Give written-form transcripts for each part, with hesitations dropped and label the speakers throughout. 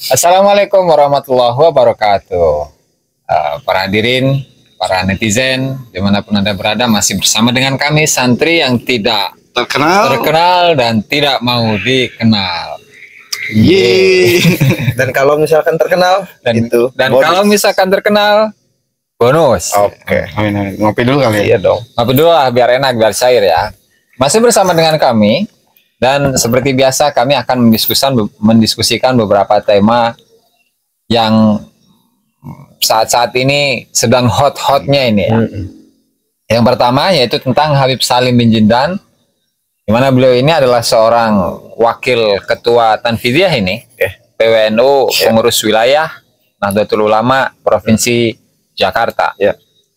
Speaker 1: Assalamualaikum warahmatullahi wabarakatuh. Para hadirin, para netizen, dimanapun Anda berada, masih bersama dengan kami, santri yang tidak terkenal dan tidak mau dikenal.
Speaker 2: Yeay. Dan kalau misalkan terkenal,
Speaker 1: kalau misalkan terkenal, bonus.
Speaker 2: Oke. Ngopi dulu kali ya?
Speaker 1: Iya dong. Ngopi dulu lah, biar enak, biar cair ya. Masih bersama dengan kami. Dan seperti biasa kami akan mendiskusikan beberapa tema yang saat-saat ini sedang hot-hotnya ini ya. Yang pertama yaitu tentang Habib Salim bin Jindan, di mana beliau ini adalah seorang wakil ketua Tanfidiyah ini, PWNU, pengurus wilayah Nahdlatul Ulama Provinsi Jakarta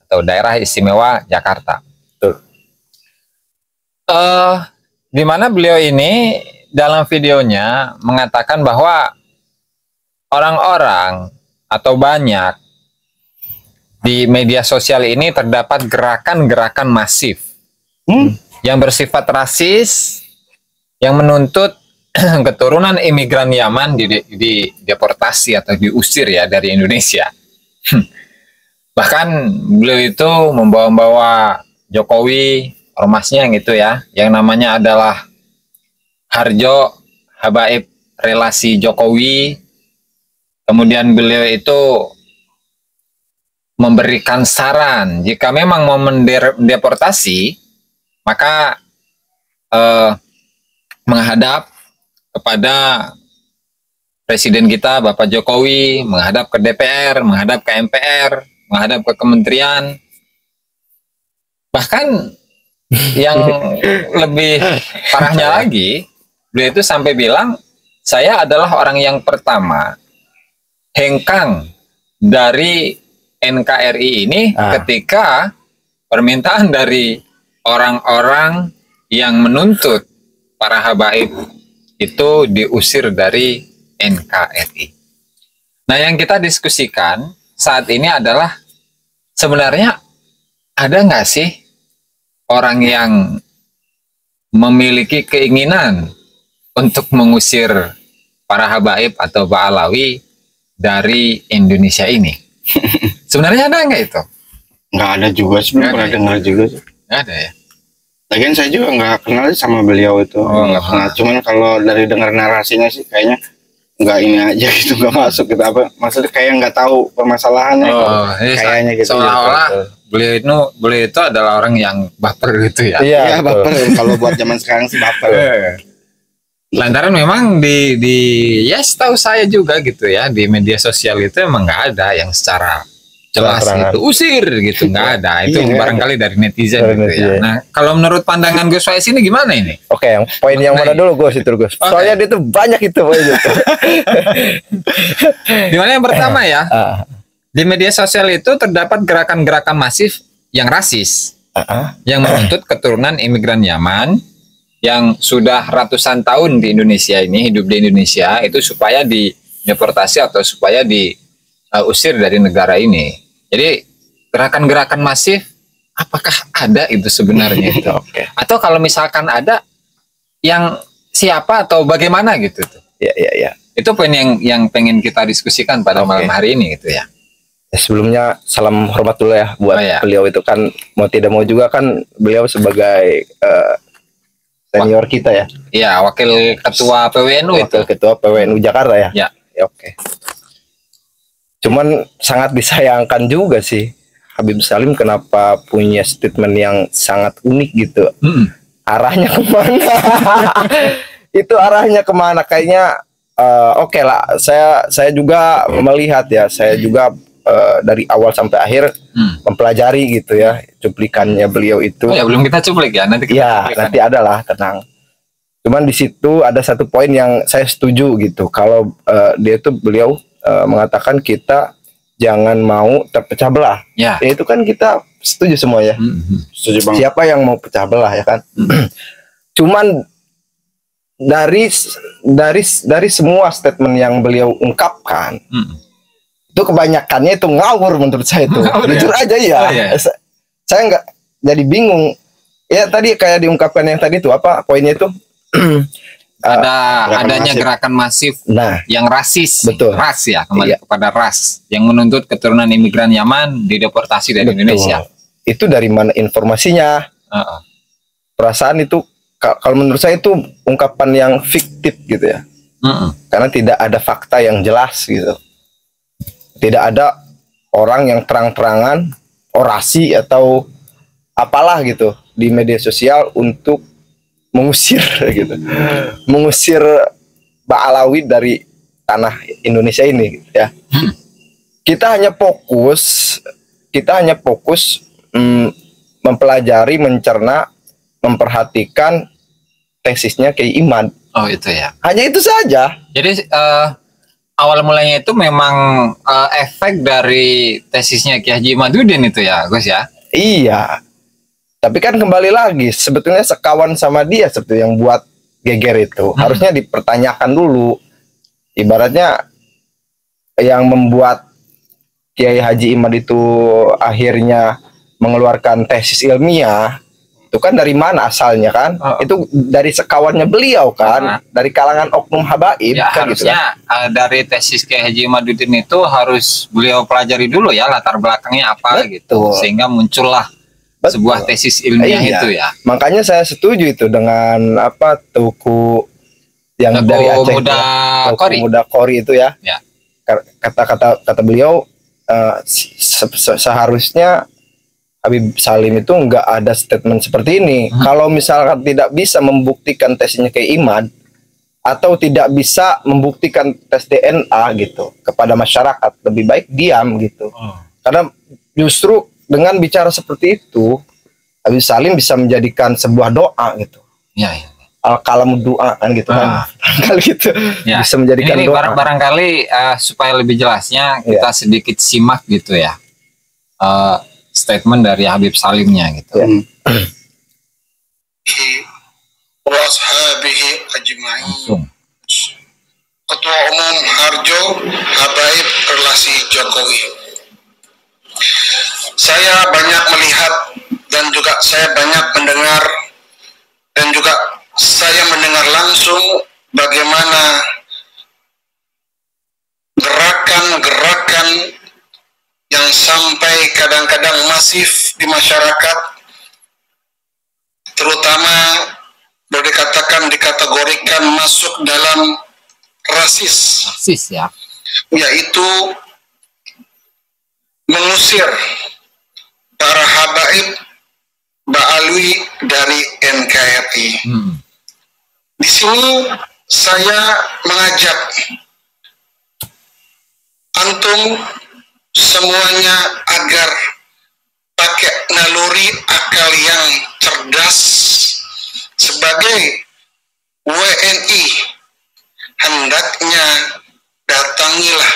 Speaker 1: atau Daerah Istimewa Jakarta. Di mana beliau ini dalam videonya mengatakan bahwa orang-orang atau banyak di media sosial ini terdapat gerakan-gerakan masif yang bersifat rasis, yang menuntut keturunan imigran Yaman di deportasi atau diusir ya dari Indonesia. Bahkan beliau itu membawa-bawa Jokowi, ormasnya gitu ya, yang namanya adalah Harjo Habaib Relasi Jokowi. Kemudian beliau itu memberikan saran jika memang mau mendeportasi, maka menghadap kepada Presiden kita Bapak Jokowi, menghadap ke DPR, menghadap ke MPR, menghadap ke kementerian. Bahkan yang lebih parahnya lagi, beliau itu sampai bilang, saya adalah orang yang pertama hengkang dari NKRI ini ketika permintaan dari orang-orang yang menuntut para habaib itu diusir dari NKRI. Nah, yang kita diskusikan saat ini adalah sebenarnya ada nggak sih orang yang memiliki keinginan untuk mengusir para habaib atau Ba'alawi dari Indonesia ini? Sebenarnya ada nggak itu?
Speaker 2: Nggak ada juga sih, belum pernah dengar juga sih.
Speaker 1: Nggak ada ya?
Speaker 2: Lagian saya juga nggak kenal sama beliau itu. Nggak kenal. Cuman kalau dari dengar narasinya sih kayaknya nggak ini aja gitu, nggak masuk gitu. Apa maksudnya kayak nggak tahu permasalahannya kayaknya gitu.
Speaker 1: Seolah-olah beliau itu adalah orang yang baper gitu ya.
Speaker 2: Iya, baper. Kalau buat zaman sekarang sih baper.
Speaker 1: Lantaran memang ya setahu saya juga gitu ya, di media sosial itu emang nggak ada yang secara jelas itu usir gitu, nggak ada. Itu barangkali dari netizen gitu ya. Nah, kalau menurut pandangan Gus Faiz ini gimana ini?
Speaker 3: Oke, yang poin yang mana dulu Gus itu Gus? Soalnya dia tuh banyak itu poinnya.
Speaker 1: Dimana yang pertama ya? Di media sosial itu terdapat gerakan-gerakan masif yang rasis, yang menuntut keturunan imigran Yaman yang sudah ratusan tahun di Indonesia ini, hidup di Indonesia, itu supaya dideportasi atau supaya diusir dari negara ini. Jadi gerakan-gerakan masif, apakah ada itu sebenarnya itu? Atau kalau misalkan ada, yang siapa atau bagaimana gitu?
Speaker 3: Ya.
Speaker 1: Itu poin yang pengen kita diskusikan pada malam hari ini gitu ya.
Speaker 3: Sebelumnya salam hormat dulu ya buat beliau itu kan, mau tidak mau juga kan beliau sebagai senior kita ya.
Speaker 1: Iya, wakil ketua PWNU itu.
Speaker 3: Ketua PWNU Jakarta ya.
Speaker 1: Ya.
Speaker 3: Oke. Cuman sangat disayangkan juga sih Habib Salim kenapa punya statement yang sangat unik gitu. Arahnya kemana? Itu arahnya kemana? Kayaknya oke lah. Saya juga melihat ya. Saya juga dari awal sampai akhir mempelajari gitu ya cuplikannya beliau itu.
Speaker 1: Ya belum kita cuplik ya, nanti kita
Speaker 3: nanti adalah, tenang. Cuman di situ ada satu poin yang saya setuju gitu, kalau beliau mengatakan kita jangan mau terpecah belah. Ya itu kan kita setuju semua ya. Setuju banget. Siapa yang mau pecah belah ya kan? Cuman dari semua statement yang beliau ungkapkan, itu kebanyakannya itu ngawur menurut saya itu. Jujur aja ya. Saya nggak jadi bingung. Ya tadi kayak diungkapkan yang tadi itu apa poinnya itu?
Speaker 1: adanya
Speaker 2: masif.
Speaker 1: gerakan masif
Speaker 3: Nah,
Speaker 1: yang rasis,
Speaker 3: betul.
Speaker 1: ras ya, kembali
Speaker 3: Iya.
Speaker 1: kepada ras yang menuntut keturunan imigran Yaman dideportasi dari
Speaker 3: betul.
Speaker 1: Indonesia.
Speaker 3: Itu dari mana informasinya?
Speaker 1: Heeh.
Speaker 3: Perasaan itu kalau menurut saya itu ungkapan yang fiktif gitu ya.
Speaker 1: Heeh.
Speaker 3: Karena tidak ada fakta yang jelas gitu. Tidak ada orang yang terang-terangan orasi atau apalah gitu di media sosial untuk mengusir gitu. Mengusir Ba'alawi dari tanah Indonesia ini gitu ya. Kita hanya fokus mempelajari, mencerna, memperhatikan tesisnya Kiai Imad.
Speaker 1: Oh itu ya.
Speaker 3: Hanya itu saja.
Speaker 1: Jadi awal mulanya itu memang efek dari tesisnya Ki Haji Imaduddin itu ya, Gus ya.
Speaker 3: Iya. Tapi kan kembali lagi, sebetulnya sekawan sama dia sebetulnya yang buat geger itu. Harusnya dipertanyakan dulu. Ibaratnya yang membuat Kiai Haji Imad itu akhirnya mengeluarkan tesis ilmiah, itu kan dari mana asalnya kan? Itu dari sekawannya beliau kan, dari kalangan oknum habaib
Speaker 1: Ya
Speaker 3: kan gitu kan.
Speaker 1: harusnya dari tesis Kiai Haji Imaduddin itu harus beliau pelajari dulu ya latar belakangnya apa gitu,
Speaker 3: Betul.
Speaker 1: sehingga muncullah
Speaker 3: Betul.
Speaker 1: sebuah tesis ilmiah
Speaker 3: Iya.
Speaker 1: itu ya.
Speaker 3: Makanya saya setuju itu dengan apa Tuku yang
Speaker 1: Tuku
Speaker 3: dari Aceh,
Speaker 1: Muda
Speaker 3: Tuku
Speaker 1: Kori.
Speaker 3: Muda Kori itu ya.
Speaker 1: Ya.
Speaker 3: Kata beliau seharusnya Habib Salim itu nggak ada statement seperti ini. Kalau misalkan tidak bisa membuktikan tesnya ke Imad atau tidak bisa membuktikan tes DNA gitu kepada masyarakat, lebih baik diam gitu. Karena justru dengan bicara seperti itu, Habib Salim bisa menjadikan sebuah doa gitu.
Speaker 1: Ya, ya.
Speaker 3: Al-kalam doa kan gitu kan. Kali gitu.
Speaker 1: Ya.
Speaker 3: Bisa menjadikan
Speaker 1: Ini
Speaker 3: doa.
Speaker 1: barangkali supaya lebih jelasnya kita sedikit simak gitu ya. Statement dari Habib Salimnya gitu.
Speaker 3: Ya.
Speaker 4: Wa ashabihi ajma'in.
Speaker 1: Langsung.
Speaker 4: Ketua Umum Harjo Habaib Relasi Jokowi. Saya banyak melihat dan juga saya banyak mendengar dan juga saya mendengar langsung bagaimana gerakan-gerakan yang sampai kadang-kadang masif di masyarakat, terutama boleh dikatakan dikategorikan masuk dalam rasis,
Speaker 1: Rasis ya.
Speaker 4: yaitu mengusir para habaib Ba'alawi dari NKRI. Di sini saya mengajak antum semuanya agar pakai naluri akal yang cerdas. Sebagai WNI hendaknya datangilah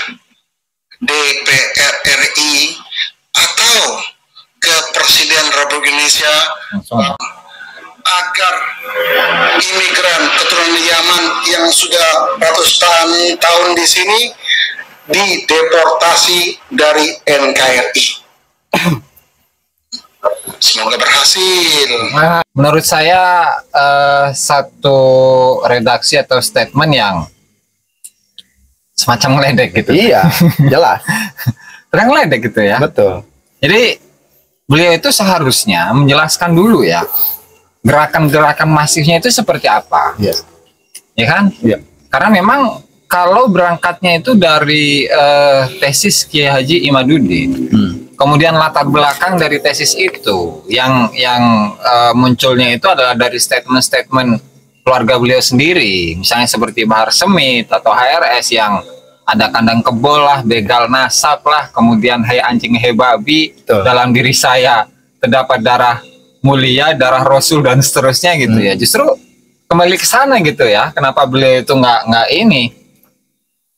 Speaker 4: DPR RI atau ke Presiden Republik Indonesia agar imigran keturunan Yaman yang sudah ratusan tahun di sini dideportasi dari NKRI. Semoga berhasil.
Speaker 1: Menurut saya satu redaksi atau statement yang semacam ngeledek gitu.
Speaker 3: Iya, jelas.
Speaker 1: Terang ngeledek gitu ya.
Speaker 3: Betul.
Speaker 1: Jadi beliau itu seharusnya menjelaskan dulu ya gerakan-gerakan masifnya itu seperti apa.
Speaker 3: Iya.
Speaker 1: Ya kan?
Speaker 3: Iya.
Speaker 1: Karena memang kalau berangkatnya itu dari tesis Kiai Haji Imaduddin, kemudian latar belakang dari tesis itu yang munculnya itu adalah dari statement-statement keluarga beliau sendiri, misalnya seperti Bahar Semit atau HRS yang ada kandang kebol lah, begal nasab lah, kemudian hai anjing hai babi,
Speaker 3: Betul.
Speaker 1: dalam diri saya terdapat darah mulia, darah Rasul dan seterusnya gitu ya. Justru kembali ke sana gitu ya. Kenapa beliau itu nggak ini?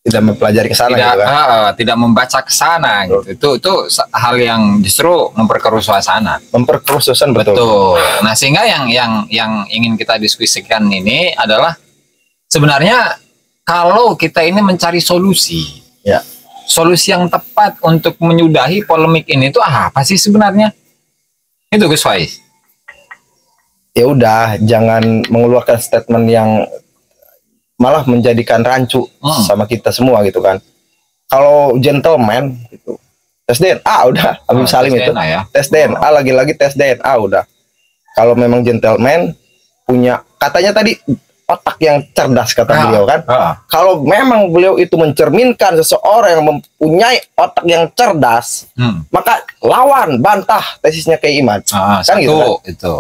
Speaker 3: Tidak mempelajari ke sana gitu kan.
Speaker 1: Tidak membaca ke sana gitu. Itu hal yang justru memperkeruh suasana.
Speaker 3: Memperkeruh suasana, betul.
Speaker 1: Betul. Nah, sehingga yang ingin kita diskusikan ini adalah sebenarnya kalau kita ini mencari solusi,
Speaker 3: Ya.
Speaker 1: solusi yang tepat untuk menyudahi polemik ini itu apa sih sebenarnya? Itu Gus Faiz.
Speaker 3: Ya udah, jangan mengeluarkan statement yang malah menjadikan rancu sama kita semua gitu kan. Kalau gentleman gitu, tes DNA udah Habib Salim itu
Speaker 1: ya.
Speaker 3: tes DNA lagi-lagi tes DNA udah. Kalau memang gentleman punya, katanya tadi otak yang cerdas kata beliau kan. Kalau memang beliau itu mencerminkan seseorang yang mempunyai otak yang cerdas, maka lawan, bantah tesisnya Kiai Iman. Kan
Speaker 1: satu,
Speaker 3: gitu kan?
Speaker 1: itu.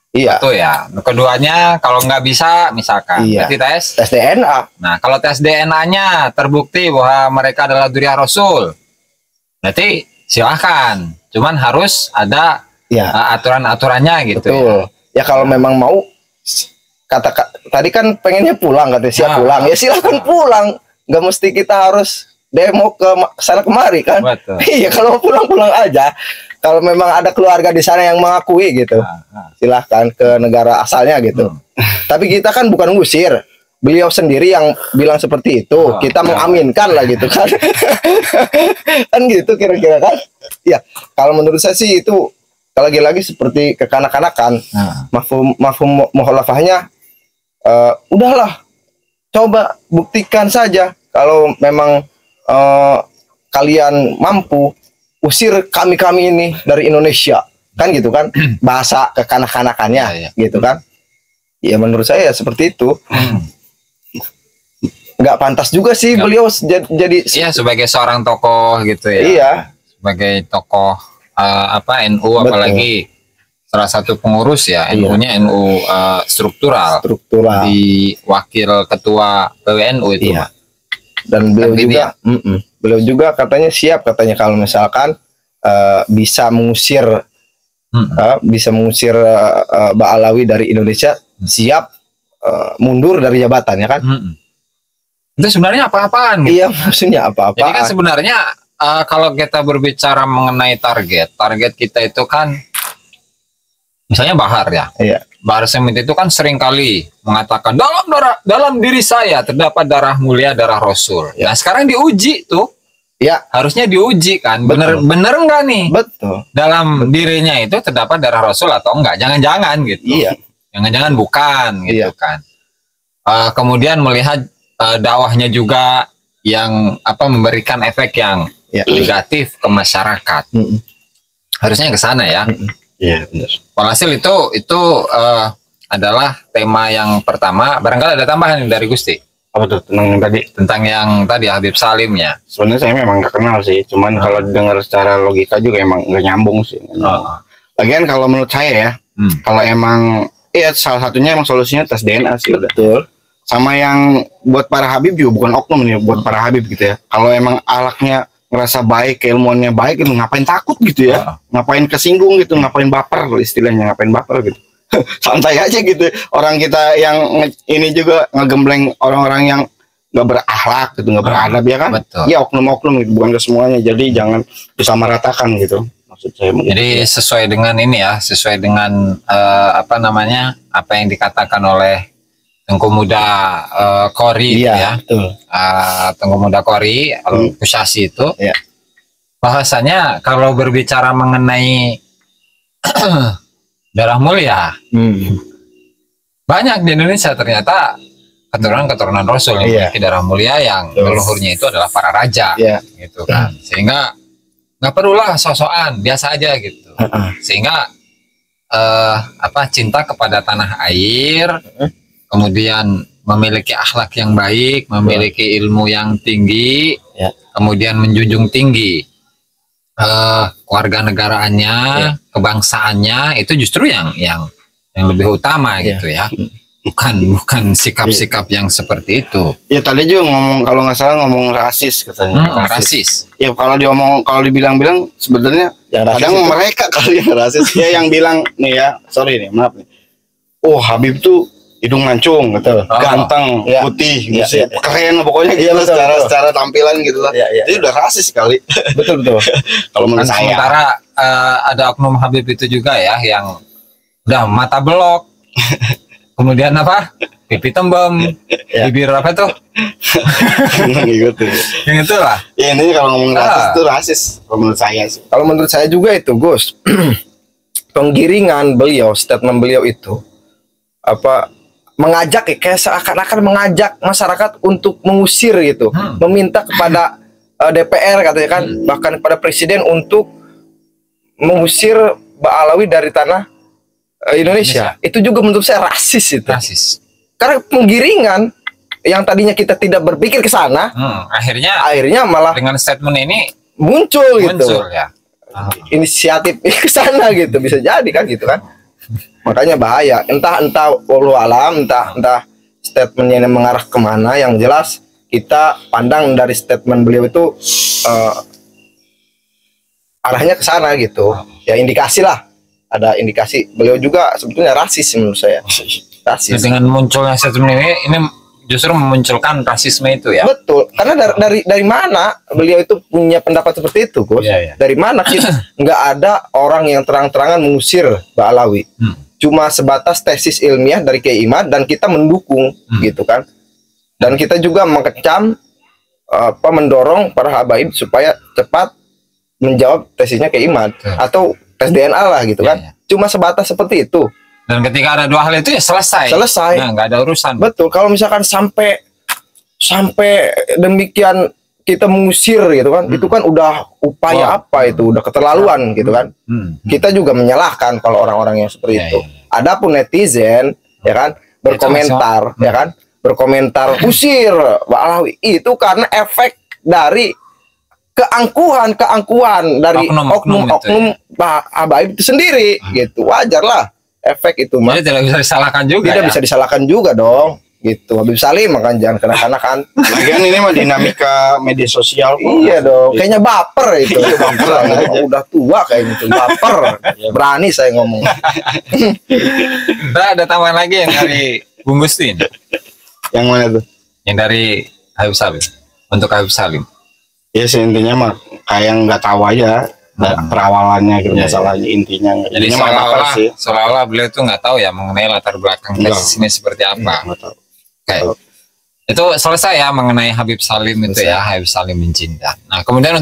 Speaker 3: Iya.
Speaker 1: Satu ya. Keduanya kalau nggak bisa misalkan berarti tes
Speaker 3: DNA.
Speaker 1: Nah, kalau tes DNA-nya terbukti bahwa mereka adalah dzurriyyah Rasul, berarti silahkan. Cuman harus ada aturan-aturannya gitu.
Speaker 3: Betul. Ya kalau memang mau, tadi kan pengennya pulang katanya, siap pulang. Ya silahkan pulang. Nggak mesti kita harus demo ke sana kemari kan. Iya, kalau pulang aja. Kalau memang ada keluarga di sana yang mengakui gitu, silahkan ke negara asalnya gitu. Tapi kita kan bukan ngusir, beliau sendiri yang bilang seperti itu, kita mengaminkan lah gitu kan. Kan gitu kira-kira kan. Ya, kalau menurut saya sih itu lagi-lagi seperti kekanak-kanakan. Mafhum mukhalafahnya, udahlah, coba buktikan saja kalau memang kalian mampu, usir kami ini dari Indonesia, kan gitu kan. Bahasa kekanak-kanakannya gitu kan. Ya menurut saya seperti itu. Nggak pantas juga sih beliau jadi
Speaker 1: sebagai seorang tokoh gitu ya.
Speaker 3: Iya,
Speaker 1: sebagai tokoh NU, apalagi salah satu pengurus ya, NU-nya NU struktural di wakil ketua PWNU itu. Dan beliau juga beliau juga katanya siap, katanya kalau misalkan bisa mengusir Mbak Alawi dari Indonesia, siap mundur dari jabatannya kan. Itu sebenarnya apa-apaan gitu.
Speaker 3: Iya, maksudnya apa-apaan.
Speaker 1: Jadi kan sebenarnya kalau kita berbicara mengenai target kita itu kan misalnya Bahar ya. Iya. Bahar Smith itu kan seringkali mengatakan dalam diri saya terdapat darah mulia, darah Rasul. Nah, sekarang diuji tuh.
Speaker 3: Ya,
Speaker 1: harusnya diuji kan. Bener enggak nih?
Speaker 3: Betul.
Speaker 1: Dalam dirinya itu terdapat darah Rasul atau enggak? Jangan-jangan gitu.
Speaker 3: Iya.
Speaker 1: Jangan-jangan bukan gitu kan. Kemudian melihat dakwahnya juga yang memberikan efek yang negatif ke masyarakat. Harusnya ke sana ya.
Speaker 2: Iya, benar.
Speaker 1: Walhasil itu adalah tema yang pertama. Barangkali ada tambahan dari Gusti.
Speaker 2: Apa tuh
Speaker 1: tentang yang tadi Habib Salim ya?
Speaker 2: Sebenarnya saya memang nggak kenal sih. Cuman kalau dengar secara logika juga emang nggak nyambung sih. Lagian kalau menurut saya ya, kalau emang salah satunya emang solusinya tes DNA sih.
Speaker 3: Betul.
Speaker 2: Sama yang buat para Habib juga bukan oknum nih, buat para Habib gitu ya. Kalau emang akhlaknya ngerasa baik, keilmuannya baik, itu ngapain takut gitu ya, ngapain kesinggung gitu, ngapain baper istilahnya, ngapain baper gitu. Santai aja gitu. Orang kita yang ini juga ngegembleng orang-orang yang nggak berakhlak gitu, nggak beradab ya kan.
Speaker 1: Betul.
Speaker 2: Ya oknum-oknum gitu, bukan ke semuanya. Jadi jangan disamaratakan gitu, maksud saya.
Speaker 1: Jadi sesuai dengan ini ya, sesuai dengan apa yang dikatakan oleh Tengku Muda Qori ya. Tengku Muda Qori Al-Qushasi itu.
Speaker 3: Iya.
Speaker 1: Bahasanya kalau berbicara mengenai darah mulia, banyak di Indonesia ternyata keturunan Rasul yang memiliki darah mulia yang leluhurnya itu adalah para raja, gitu kan. Sehingga nggak perlulah sosokan, biasa aja gitu. Sehingga cinta kepada tanah air, kemudian memiliki akhlak yang baik, memiliki ilmu yang tinggi, kemudian menjunjung tinggi kewarganegaraannya, kebangsaannya, itu justru yang lebih utama gitu ya. Bukan sikap-sikap yang seperti itu.
Speaker 2: Ya tadi juga ngomong, kalau nggak salah ngomong rasis katanya.
Speaker 1: Rasis.
Speaker 2: Ya kalau dibilang-bilang sebenarnya kadang mereka kali yang rasis. Ya yang bilang nih ya, sorry nih, maaf nih. Oh, Habib tuh hidung mancung, ganteng, putih, keren pokoknya gitu secara tampilan gitu lah. Itu udah rasis sekali. Betul. Kalau menurut saya.
Speaker 1: Sementara ada oknum Habib itu juga ya yang udah mata belok. Kemudian pipi tembem, bibir apa tuh? Yang itu lah.
Speaker 2: Ya ini kalau ngomong rasis itu rasis kalau menurut saya sih.
Speaker 3: Kalau menurut saya juga itu, Gus. Penggiringan beliau, statement beliau itu mengajak ya, kayak seakan-akan mengajak masyarakat untuk mengusir gitu, meminta kepada DPR katanya kan, bahkan kepada presiden untuk mengusir Ba'alawi dari tanah Indonesia. Itu juga menurut saya rasis itu.
Speaker 1: Rasis.
Speaker 3: Karena penggiringan yang tadinya kita tidak berpikir ke sana, akhirnya malah
Speaker 1: dengan statement ini
Speaker 3: muncul gitu.
Speaker 1: Ya.
Speaker 3: Inisiatif ke sana gitu, bisa jadi kan gitu kan. Makanya bahaya. Entah wallahu alam, entah statementnya ini mengarah kemana. Yang jelas kita pandang dari statement beliau itu arahnya ke sana gitu. Ya indikasi lah. Ada indikasi beliau juga sebetulnya rasis menurut saya. Rasis.
Speaker 1: Dengan munculnya statement ini justru memunculkan rasisme itu ya.
Speaker 3: Betul. Karena dari mana beliau itu punya pendapat seperti itu, Gus?
Speaker 1: Ya.
Speaker 3: Dari mana kita nggak ada orang yang terang-terangan mengusir Ba'alawi. Cuma sebatas tesis ilmiah dari Kiai Imad dan kita mendukung gitu kan. Dan kita juga mengecam mendorong para habaib supaya cepat menjawab tesisnya Kiai Imad atau tes DNA lah gitu kan. Cuma sebatas seperti itu.
Speaker 1: Dan ketika ada dua hal itu ya selesai. Nah, nggak ada urusan.
Speaker 3: Betul. Kalau misalkan sampai demikian kita mengusir gitu kan, itu kan udah upaya apa itu, udah keterlaluan gitu kan. Kita juga menyalahkan kalau orang-orang yang seperti itu. Adapun netizen ya kan berkomentar ya kan, berkomentar usir Ba'alawi itu karena efek dari keangkuhan dari oknum habaib itu sendiri gitu. Wajar lah efek itu mah.
Speaker 1: Jadi tidak bisa disalahkan juga.
Speaker 3: Tidak bisa disalahkan juga dong gitu. Habib Salim makan jangan kena-kenakan.
Speaker 2: Lagian ini mah dinamika media sosial.
Speaker 3: Iya dong, kayaknya baper itu. Udah tua kayaknya itu baper. Berani saya ngomong.
Speaker 1: Ada tambahan lagi yang dari Bung Gustin.
Speaker 2: Yang mana tuh?
Speaker 1: Yang dari Habib Salim. Untuk Habib Salim.
Speaker 2: Ya sih intinya mah kayak nggak tahu aja perawalannya gitu masalahnya intinya.
Speaker 1: Jadi seolah-olah beliau itu nggak tahu ya mengenai latar belakang kasus ini seperti apa. Itu selesai ya mengenai Habib Salim itu ya, Habib Salim bin Jindan. Nah kemudian